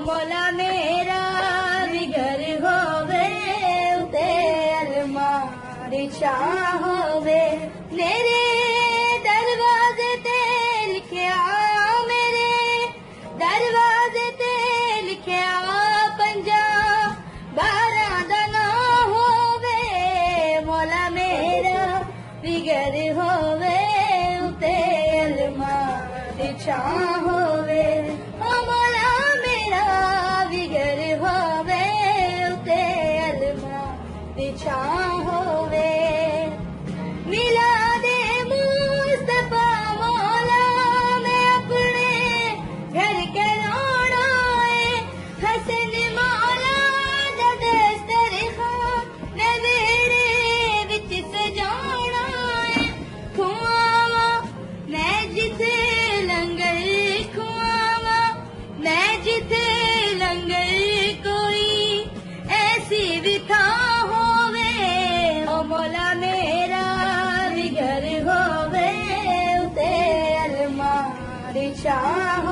मौला मेरा भी घर होवे उते अलमारी शाह होवे मेरे दरवाजे ते लिखिया मेरे दरवाजे ते लिखिया 50-12 दा ना होवे मौला मेरा भी घर होवे उते अलमारी शाह होवे मौला मेरा भी घर होवे उते अलमारी शाह होवे मिला दे मुस्तफा मौला मैं अपने घर के रोना है हसन मौला दा दस्तरखान मैं वेड़े विच सजाना है खुआवा मैं जिथे लंगर खुआवा मैं जिथे लंगर कोई ऐसी भी था होवे ओ मौला मेरा भी घर होवे उते अलमारी शाह